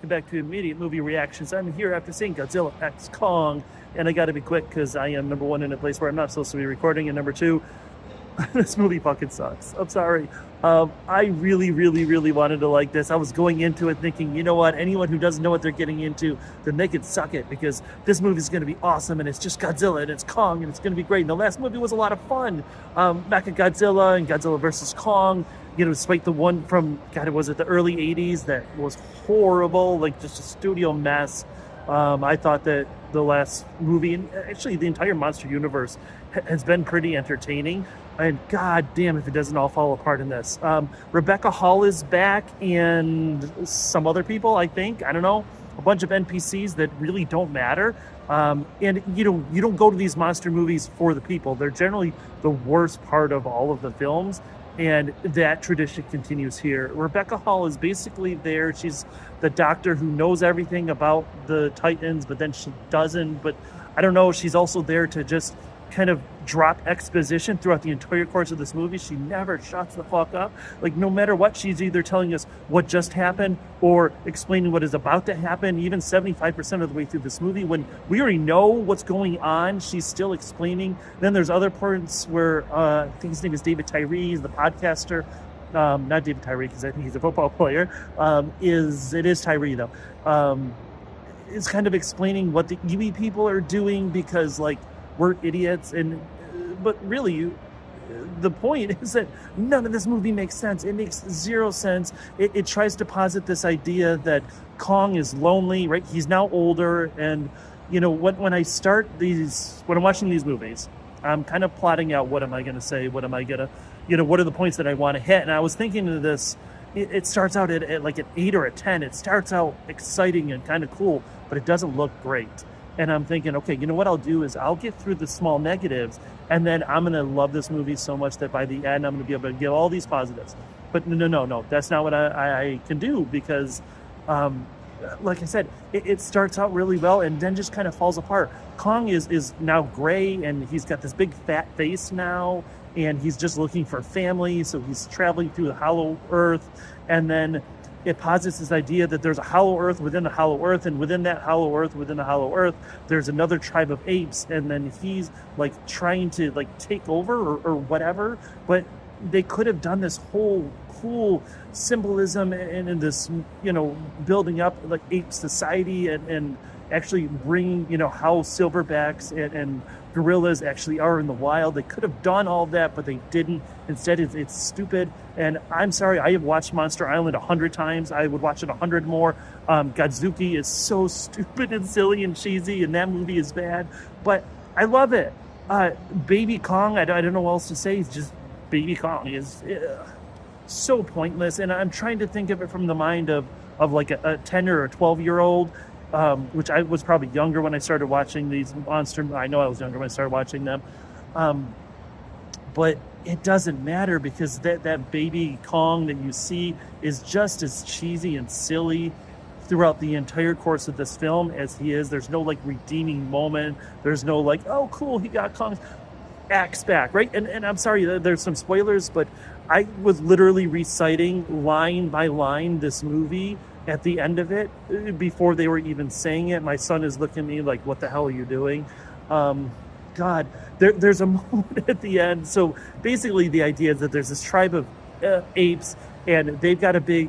welcome back to Immediate Movie Reactions. I'm here after seeing Godzilla X Kong, and I gotta be quick because I am, number one, in a place where I'm not supposed to be recording, and number two, this movie fucking sucks. I'm sorry. I really wanted to like this. I was going into it thinking, you know what, anyone who doesn't know what they're getting into, then they can suck it, because this movie is going to be awesome, and it's just Godzilla, and it's Kong, and it's going to be great. And the last movie was a lot of fun. Back at Godzilla and Godzilla versus Kong, you know, despite the one from, God, was it the early 80s that was horrible, like just a studio mess. I thought that the last movie, and actually the entire monster universe, has been pretty entertaining. And god damn if it doesn't all fall apart in this. Rebecca Hall is back, and some other people, I think. I don't know. A bunch of NPCs that really don't matter. And you don't go to these monster movies for the people. They're generally the worst part of all of the films. And that tradition continues here. Rebecca Hall is basically there. She's the doctor who knows everything about the Titans, but then she doesn't. But I don't know, she's also there to just kind of drop exposition throughout the entire course of this movie. She never shuts the fuck up. Like, no matter what, she's either telling us what just happened or explaining what is about to happen. Even 75% of the way through this movie, when we already know what's going on, she's still explaining. Then there's other parts where I think his name is David Tyree, he's the podcaster. Not David Tyree, because I think he's a football player. It is Tyree, though. Is kind of explaining what the Iwi people are doing, because, like, we're idiots. But really, the point is that none of this movie makes sense. It makes zero sense. It tries to posit this idea that Kong is lonely, right? He's now older, and you know, when I'm watching these movies, I'm kind of plotting out, what am I going to say? What am I going to, what are the points that I want to hit? And I was thinking of this. It starts out at like an 8 or a 10. It starts out exciting and kind of cool, but it doesn't look great. And I'm thinking, okay, you know what I'll do is I'll get through the small negatives, and then I'm going to love this movie so much that by the end, I'm going to be able to give all these positives. But no, that's not what I can do, because, like I said, it starts out really well and then just kind of falls apart. Kong is now gray, and he's got this big fat face now, and he's just looking for family, so he's traveling through the hollow earth, and then it posits this idea that there's a hollow earth within the hollow earth, and within that hollow earth, within the hollow earth, there's another tribe of apes, and then he's like trying to like take over or whatever. But they could have done this whole cool symbolism and this, building up like ape society, and actually bring, how silverbacks and gorillas actually are in the wild. They could have done all that, but they didn't. Instead, it's stupid. And I'm sorry, I have watched Monster Island 100 times. I would watch it 100 more. Godzuki is so stupid and silly and cheesy, and that movie is bad, but I love it. Baby Kong, I don't know what else to say. It's just Baby Kong is so pointless. And I'm trying to think of it from the mind of like a 10 or a 12-year-old, which I was probably younger when I started watching these I know I was younger when I started watching them. But it doesn't matter, because that Baby Kong that you see is just as cheesy and silly throughout the entire course of this film as he is. There's no like redeeming moment. There's no like, oh cool, he got Kong's axe back, right? And I'm sorry, there's some spoilers, but I was literally reciting line by line this movie at the end of it before they were even saying it. My son is looking at me like, what the hell are you doing? God, there's a moment at the end. So basically the idea is that there's this tribe of apes, and they've got a big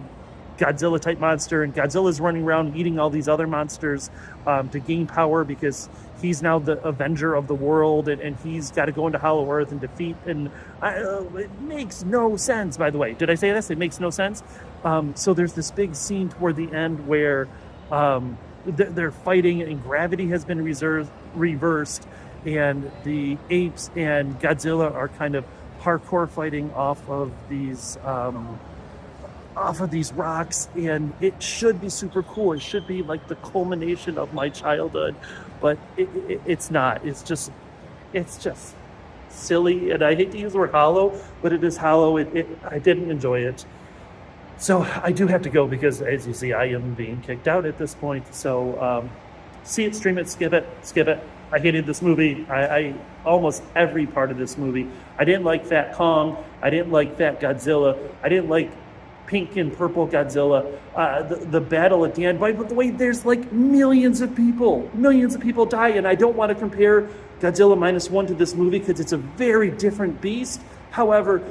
Godzilla type monster, and Godzilla's running around eating all these other monsters to gain power, because he's now the avenger of the world, and he's got to go into Hollow Earth and defeat. And it makes no sense, by the way. Did I say this? It makes no sense. So there's this big scene toward the end where they're fighting, and gravity has been reversed, and the apes and Godzilla are kind of hardcore fighting off of these rocks, and it should be super cool. It should be like the culmination of my childhood, but it's not. It's just silly, and I hate to use the word hollow, but it is hollow. I didn't enjoy it. So I do have to go, because as you see, I am being kicked out at this point. So see it, stream it, skip it. I hated this movie. I almost every part of this movie. I didn't like Fat Kong. I didn't like Fat Godzilla. I didn't like pink and purple Godzilla, the battle at the end. By the way, there's like millions of people die, and I don't want to compare Godzilla -1 to this movie because it's a very different beast. However,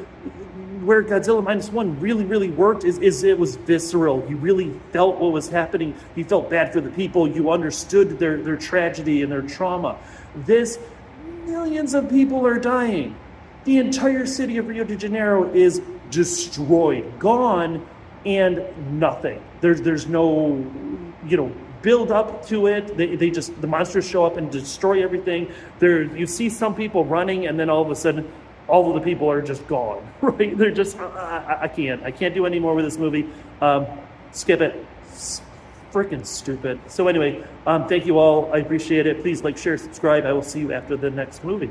where Godzilla -1 really worked is it was visceral. You really felt what was happening. You felt bad for the people. You understood their tragedy and their trauma. This, millions of people are dying. The entire city of Rio de Janeiro is destroyed, gone, and nothing. There's no, build up to it. They just, the monsters show up and destroy everything. You see some people running, and then all of a sudden, all of the people are just gone, right? They're just, I can't do any more with this movie. Skip it. It's freaking stupid. So anyway, thank you all. I appreciate it. Please like, share, subscribe. I will see you after the next movie.